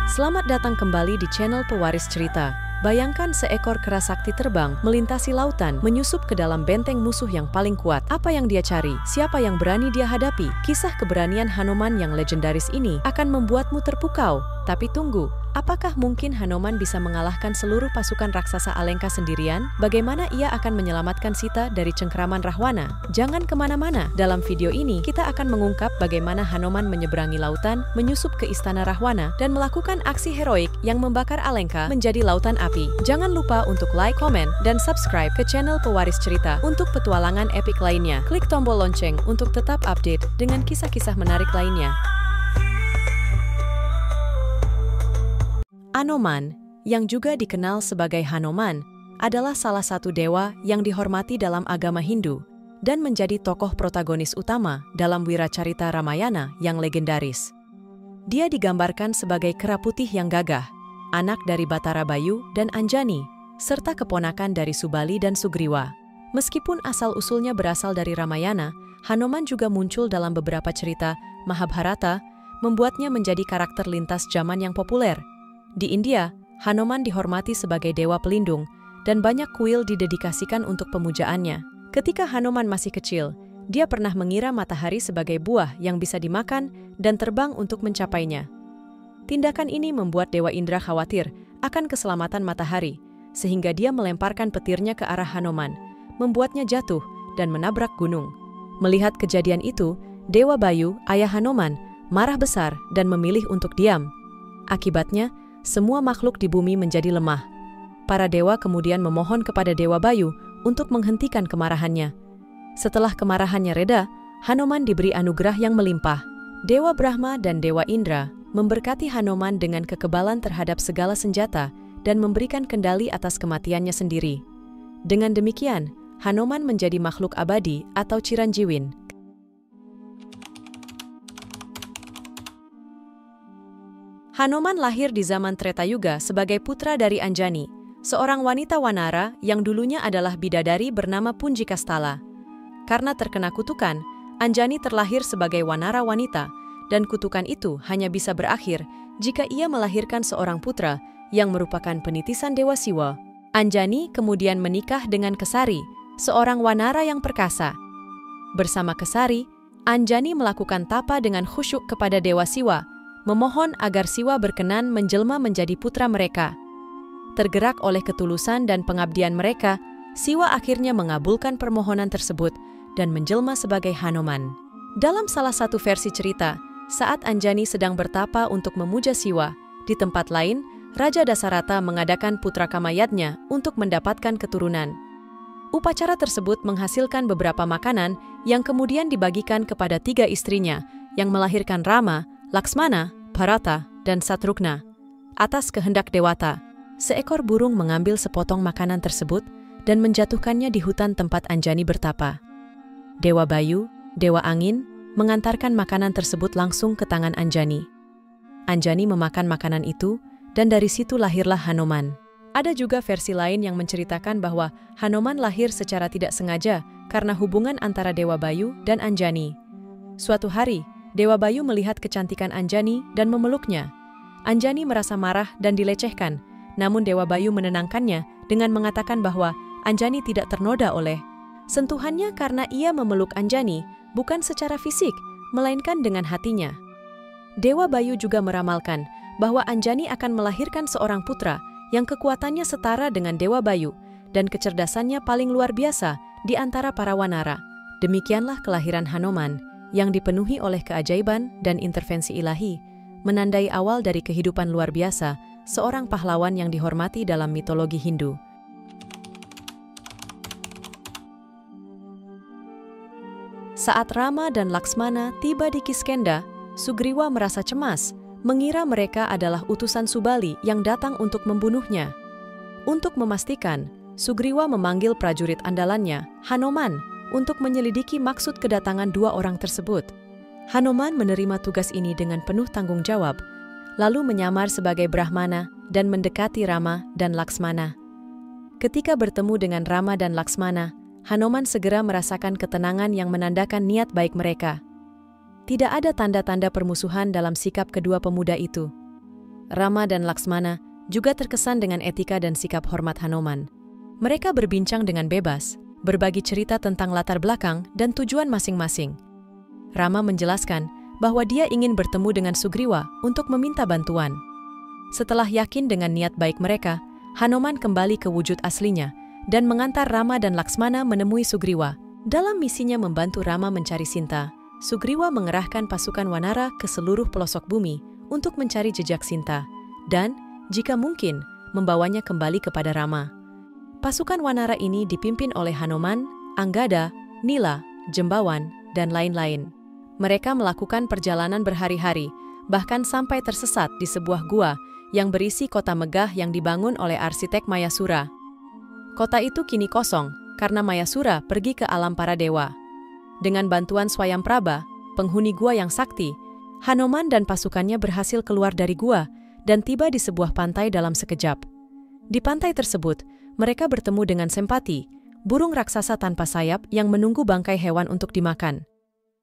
Selamat datang kembali di channel Pewaris Cerita. Bayangkan seekor kera sakti terbang, melintasi lautan, menyusup ke dalam benteng musuh yang paling kuat. Apa yang dia cari? Siapa yang berani dia hadapi? Kisah keberanian Hanuman yang legendaris ini akan membuatmu terpukau. Tapi tunggu, apakah mungkin Hanuman bisa mengalahkan seluruh pasukan raksasa Alengka sendirian? Bagaimana ia akan menyelamatkan Sita dari cengkeraman Rahwana? Jangan kemana-mana, dalam video ini kita akan mengungkap bagaimana Hanuman menyeberangi lautan, menyusup ke istana Rahwana, dan melakukan aksi heroik yang membakar Alengka menjadi lautan api. Jangan lupa untuk like, komen, dan subscribe ke channel Pewaris Cerita untuk petualangan epik lainnya. Klik tombol lonceng untuk tetap update dengan kisah-kisah menarik lainnya. Anoman, yang juga dikenal sebagai Hanuman, adalah salah satu dewa yang dihormati dalam agama Hindu dan menjadi tokoh protagonis utama dalam Wiracarita Ramayana yang legendaris. Dia digambarkan sebagai kera putih yang gagah, anak dari Batara Bayu dan Anjani, serta keponakan dari Subali dan Sugriwa. Meskipun asal-usulnya berasal dari Ramayana, Hanuman juga muncul dalam beberapa cerita Mahabharata, membuatnya menjadi karakter lintas zaman yang populer. Di India, Hanuman dihormati sebagai dewa pelindung, dan banyak kuil didedikasikan untuk pemujaannya. Ketika Hanuman masih kecil, dia pernah mengira matahari sebagai buah yang bisa dimakan dan terbang untuk mencapainya. Tindakan ini membuat Dewa Indra khawatir akan keselamatan matahari, sehingga dia melemparkan petirnya ke arah Hanuman, membuatnya jatuh dan menabrak gunung. Melihat kejadian itu, Dewa Bayu, ayah Hanuman, marah besar dan memilih untuk diam. Akibatnya, semua makhluk di bumi menjadi lemah. Para dewa kemudian memohon kepada Dewa Bayu untuk menghentikan kemarahannya. Setelah kemarahannya reda, Hanuman diberi anugerah yang melimpah. Dewa Brahma dan Dewa Indra memberkati Hanuman dengan kekebalan terhadap segala senjata dan memberikan kendali atas kematiannya sendiri. Dengan demikian, Hanuman menjadi makhluk abadi atau Ciranjiwin. Hanuman lahir di zaman Treta Yuga sebagai putra dari Anjani, seorang wanita wanara yang dulunya adalah bidadari bernama Punjikastala. Karena terkena kutukan, Anjani terlahir sebagai wanara wanita, dan kutukan itu hanya bisa berakhir jika ia melahirkan seorang putra yang merupakan penitisan Dewa Siwa. Anjani kemudian menikah dengan Kesari, seorang wanara yang perkasa. Bersama Kesari, Anjani melakukan tapa dengan khusyuk kepada Dewa Siwa, memohon agar Siwa berkenan menjelma menjadi putra mereka. Tergerak oleh ketulusan dan pengabdian mereka, Siwa akhirnya mengabulkan permohonan tersebut dan menjelma sebagai Hanuman. Dalam salah satu versi cerita, saat Anjani sedang bertapa untuk memuja Siwa, di tempat lain, Raja Dasarata mengadakan putra kamayadnya untuk mendapatkan keturunan. Upacara tersebut menghasilkan beberapa makanan yang kemudian dibagikan kepada 3 istrinya, yang melahirkan Rama, Laksmana, Bharata, dan Satrugna. Atas kehendak Dewata, seekor burung mengambil sepotong makanan tersebut dan menjatuhkannya di hutan tempat Anjani bertapa. Dewa Bayu, Dewa Angin, mengantarkan makanan tersebut langsung ke tangan Anjani. Anjani memakan makanan itu, dan dari situ lahirlah Hanuman. Ada juga versi lain yang menceritakan bahwa Hanuman lahir secara tidak sengaja karena hubungan antara Dewa Bayu dan Anjani. Suatu hari, Dewa Bayu melihat kecantikan Anjani dan memeluknya. Anjani merasa marah dan dilecehkan, namun Dewa Bayu menenangkannya dengan mengatakan bahwa Anjani tidak ternoda oleh sentuhannya karena ia memeluk Anjani bukan secara fisik, melainkan dengan hatinya. Dewa Bayu juga meramalkan bahwa Anjani akan melahirkan seorang putra yang kekuatannya setara dengan Dewa Bayu dan kecerdasannya paling luar biasa di antara para wanara. Demikianlah kelahiran Hanuman, yang dipenuhi oleh keajaiban dan intervensi ilahi, menandai awal dari kehidupan luar biasa seorang pahlawan yang dihormati dalam mitologi Hindu. Saat Rama dan Laksmana tiba di Kiskenda, Sugriwa merasa cemas, mengira mereka adalah utusan Subali yang datang untuk membunuhnya. Untuk memastikan, Sugriwa memanggil prajurit andalannya, Hanuman, untuk menyelidiki maksud kedatangan 2 orang tersebut. Hanuman menerima tugas ini dengan penuh tanggung jawab, lalu menyamar sebagai Brahmana dan mendekati Rama dan Laksmana. Ketika bertemu dengan Rama dan Laksmana, Hanuman segera merasakan ketenangan yang menandakan niat baik mereka. Tidak ada tanda-tanda permusuhan dalam sikap kedua pemuda itu. Rama dan Laksmana juga terkesan dengan etika dan sikap hormat Hanuman. Mereka berbincang dengan bebas, berbagi cerita tentang latar belakang dan tujuan masing-masing. Rama menjelaskan bahwa dia ingin bertemu dengan Sugriwa untuk meminta bantuan. Setelah yakin dengan niat baik mereka, Hanuman kembali ke wujud aslinya dan mengantar Rama dan Laksmana menemui Sugriwa. Dalam misinya membantu Rama mencari Sinta, Sugriwa mengerahkan pasukan Wanara ke seluruh pelosok bumi untuk mencari jejak Sinta dan, jika mungkin, membawanya kembali kepada Rama. Pasukan Wanara ini dipimpin oleh Hanuman, Anggada, Nila, Jembawan, dan lain-lain. Mereka melakukan perjalanan berhari-hari, bahkan sampai tersesat di sebuah gua yang berisi kota megah yang dibangun oleh arsitek Mayasura. Kota itu kini kosong karena Mayasura pergi ke alam para dewa. Dengan bantuan Swayamprabha, penghuni gua yang sakti, Hanuman dan pasukannya berhasil keluar dari gua dan tiba di sebuah pantai dalam sekejap. Di pantai tersebut, mereka bertemu dengan Sempati, burung raksasa tanpa sayap yang menunggu bangkai hewan untuk dimakan.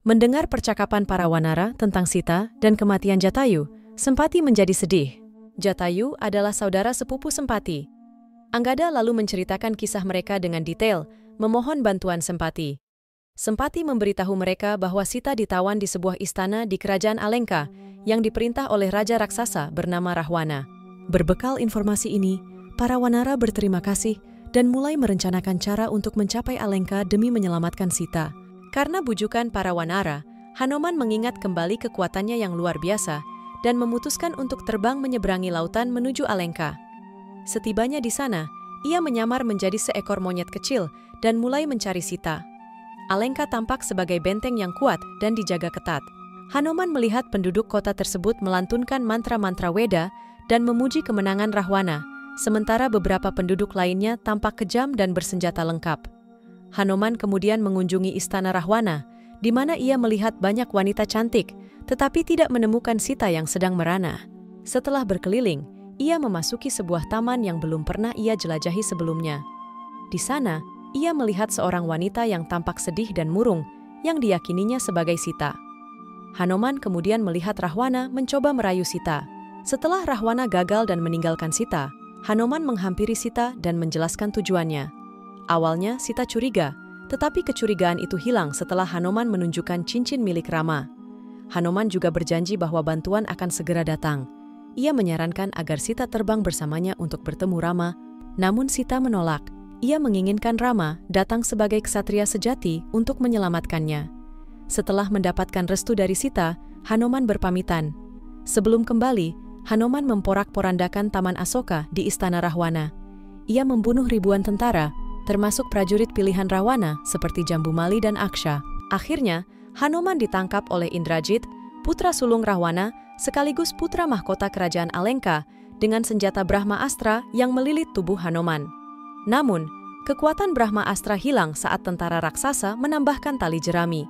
Mendengar percakapan para Wanara tentang Sita dan kematian Jatayu, Sempati menjadi sedih. Jatayu adalah saudara sepupu Sempati. Anggada lalu menceritakan kisah mereka dengan detail, memohon bantuan Sempati. Sempati memberitahu mereka bahwa Sita ditawan di sebuah istana di kerajaan Alengka yang diperintah oleh raja raksasa bernama Rahwana. Berbekal informasi ini, para Wanara berterima kasih dan mulai merencanakan cara untuk mencapai Alengka demi menyelamatkan Sita. Karena bujukan para Wanara, Hanuman mengingat kembali kekuatannya yang luar biasa dan memutuskan untuk terbang menyeberangi lautan menuju Alengka. Setibanya di sana, ia menyamar menjadi seekor monyet kecil dan mulai mencari Sita. Alengka tampak sebagai benteng yang kuat dan dijaga ketat. Hanuman melihat penduduk kota tersebut melantunkan mantra-mantra Weda dan memuji kemenangan Rahwana, sementara beberapa penduduk lainnya tampak kejam dan bersenjata lengkap. Hanuman kemudian mengunjungi istana Rahwana, di mana ia melihat banyak wanita cantik, tetapi tidak menemukan Sita yang sedang merana. Setelah berkeliling, ia memasuki sebuah taman yang belum pernah ia jelajahi sebelumnya. Di sana, ia melihat seorang wanita yang tampak sedih dan murung, yang diyakininya sebagai Sita. Hanuman kemudian melihat Rahwana mencoba merayu Sita. Setelah Rahwana gagal dan meninggalkan Sita, Hanuman menghampiri Sita dan menjelaskan tujuannya. Awalnya Sita curiga, tetapi kecurigaan itu hilang setelah Hanuman menunjukkan cincin milik Rama. Hanuman juga berjanji bahwa bantuan akan segera datang. Ia menyarankan agar Sita terbang bersamanya untuk bertemu Rama, namun Sita menolak. Ia menginginkan Rama datang sebagai ksatria sejati untuk menyelamatkannya. Setelah mendapatkan restu dari Sita, Hanuman berpamitan. Sebelum kembali, Hanuman memporak-porandakan Taman Asoka di Istana Rahwana. Ia membunuh ribuan tentara, termasuk prajurit pilihan Rahwana seperti Jambumali dan Aksha. Akhirnya, Hanuman ditangkap oleh Indrajit, putra sulung Rahwana, sekaligus putra mahkota kerajaan Alengka, dengan senjata Brahma Astra yang melilit tubuh Hanuman. Namun, kekuatan Brahma Astra hilang saat tentara raksasa menambahkan tali jerami.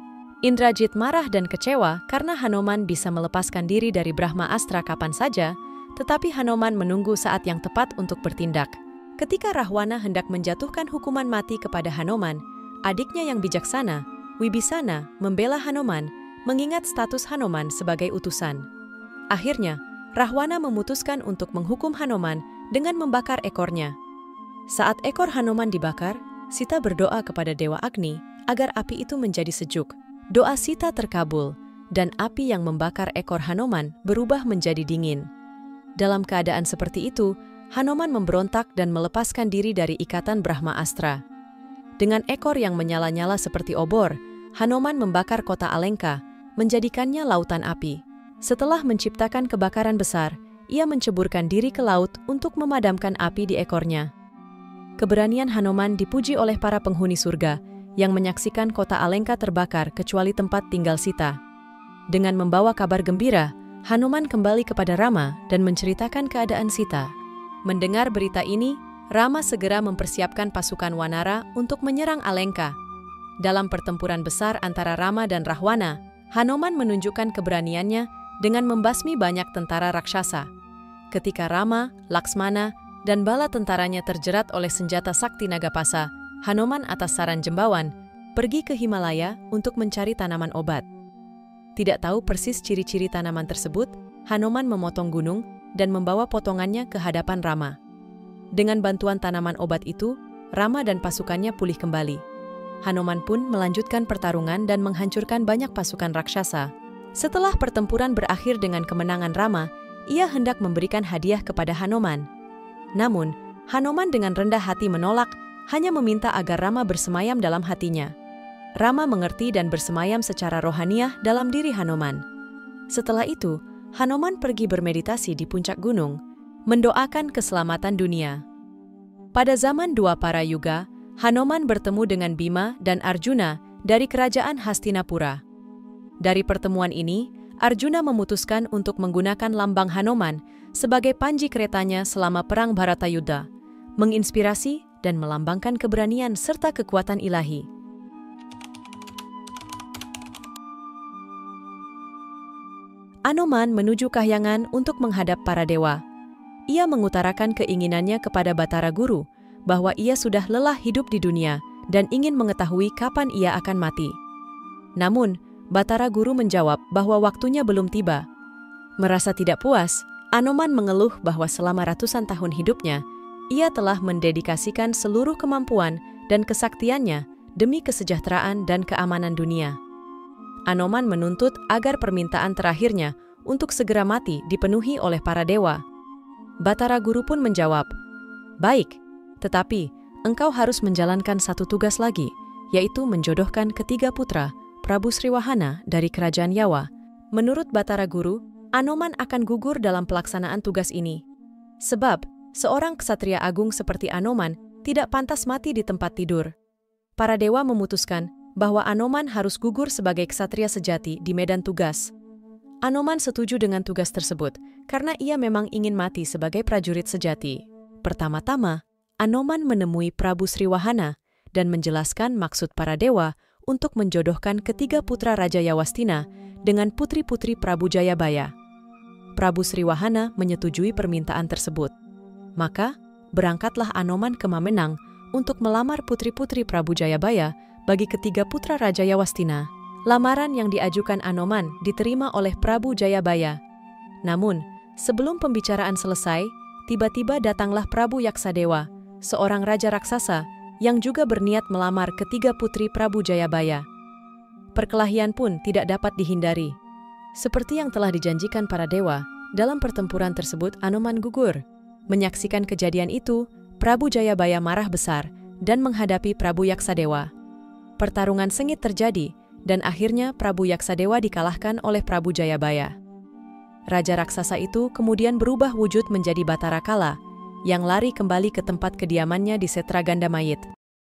Indrajit marah dan kecewa karena Hanuman bisa melepaskan diri dari Brahma Astra kapan saja, tetapi Hanuman menunggu saat yang tepat untuk bertindak. Ketika Rahwana hendak menjatuhkan hukuman mati kepada Hanuman, adiknya yang bijaksana, Wibisana, membela Hanuman, mengingat status Hanuman sebagai utusan. Akhirnya, Rahwana memutuskan untuk menghukum Hanuman dengan membakar ekornya. Saat ekor Hanuman dibakar, Sita berdoa kepada Dewa Agni agar api itu menjadi sejuk. Doa Sita terkabul, dan api yang membakar ekor Hanuman berubah menjadi dingin. Dalam keadaan seperti itu, Hanuman memberontak dan melepaskan diri dari ikatan Brahma Astra. Dengan ekor yang menyala-nyala seperti obor, Hanuman membakar kota Alengka, menjadikannya lautan api. Setelah menciptakan kebakaran besar, ia menceburkan diri ke laut untuk memadamkan api di ekornya. Keberanian Hanuman dipuji oleh para penghuni surga yang menyaksikan kota Alengka terbakar kecuali tempat tinggal Sita. Dengan membawa kabar gembira, Hanuman kembali kepada Rama dan menceritakan keadaan Sita. Mendengar berita ini, Rama segera mempersiapkan pasukan Wanara untuk menyerang Alengka. Dalam pertempuran besar antara Rama dan Rahwana, Hanuman menunjukkan keberaniannya dengan membasmi banyak tentara raksasa. Ketika Rama, Laksmana, dan bala tentaranya terjerat oleh senjata sakti Nagapasa, Hanuman atas saran Jembawan pergi ke Himalaya untuk mencari tanaman obat. Tidak tahu persis ciri-ciri tanaman tersebut, Hanuman memotong gunung dan membawa potongannya ke hadapan Rama. Dengan bantuan tanaman obat itu, Rama dan pasukannya pulih kembali. Hanuman pun melanjutkan pertarungan dan menghancurkan banyak pasukan raksasa. Setelah pertempuran berakhir dengan kemenangan Rama, ia hendak memberikan hadiah kepada Hanuman. Namun, Hanuman dengan rendah hati menolak, hanya meminta agar Rama bersemayam dalam hatinya. Rama mengerti dan bersemayam secara rohaniah dalam diri Hanuman. Setelah itu, Hanuman pergi bermeditasi di puncak gunung, mendoakan keselamatan dunia. Pada zaman Dwapara Yuga, Hanuman bertemu dengan Bima dan Arjuna dari kerajaan Hastinapura. Dari pertemuan ini, Arjuna memutuskan untuk menggunakan lambang Hanuman sebagai panji keretanya selama perang Bharatayuddha, menginspirasi dan melambangkan keberanian serta kekuatan ilahi. Hanuman menuju Kahyangan untuk menghadap para dewa. Ia mengutarakan keinginannya kepada Batara Guru bahwa ia sudah lelah hidup di dunia dan ingin mengetahui kapan ia akan mati. Namun, Batara Guru menjawab bahwa waktunya belum tiba. Merasa tidak puas, Hanuman mengeluh bahwa selama ratusan tahun hidupnya, ia telah mendedikasikan seluruh kemampuan dan kesaktiannya demi kesejahteraan dan keamanan dunia. Hanuman menuntut agar permintaan terakhirnya untuk segera mati dipenuhi oleh para dewa. Batara Guru pun menjawab, "Baik, tetapi engkau harus menjalankan satu tugas lagi, yaitu menjodohkan ketiga putra Prabu Sriwahana dari kerajaan Yawa." Menurut Batara Guru, Hanuman akan gugur dalam pelaksanaan tugas ini. Sebab, seorang ksatria agung seperti Hanuman tidak pantas mati di tempat tidur. Para dewa memutuskan bahwa Hanuman harus gugur sebagai ksatria sejati di medan tugas. Hanuman setuju dengan tugas tersebut karena ia memang ingin mati sebagai prajurit sejati. Pertama-tama, Hanuman menemui Prabu Sriwahana dan menjelaskan maksud para dewa untuk menjodohkan ketiga putra Raja Yawastina dengan putri-putri Prabu Jayabaya. Prabu Sriwahana menyetujui permintaan tersebut. Maka, berangkatlah Hanuman ke Mamenang untuk melamar putri-putri Prabu Jayabaya bagi ketiga putra Raja Yawastina. Lamaran yang diajukan Hanuman diterima oleh Prabu Jayabaya. Namun, sebelum pembicaraan selesai, tiba-tiba datanglah Prabu Yaksadewa, seorang raja raksasa yang juga berniat melamar ketiga putri Prabu Jayabaya. Perkelahian pun tidak dapat dihindari. Seperti yang telah dijanjikan para dewa, dalam pertempuran tersebut Hanuman gugur. Menyaksikan kejadian itu, Prabu Jayabaya marah besar dan menghadapi Prabu Yaksadewa. Pertarungan sengit terjadi, dan akhirnya Prabu Yaksadewa dikalahkan oleh Prabu Jayabaya. Raja raksasa itu kemudian berubah wujud menjadi Batara Kala, yang lari kembali ke tempat kediamannya di Setra Gandamayit.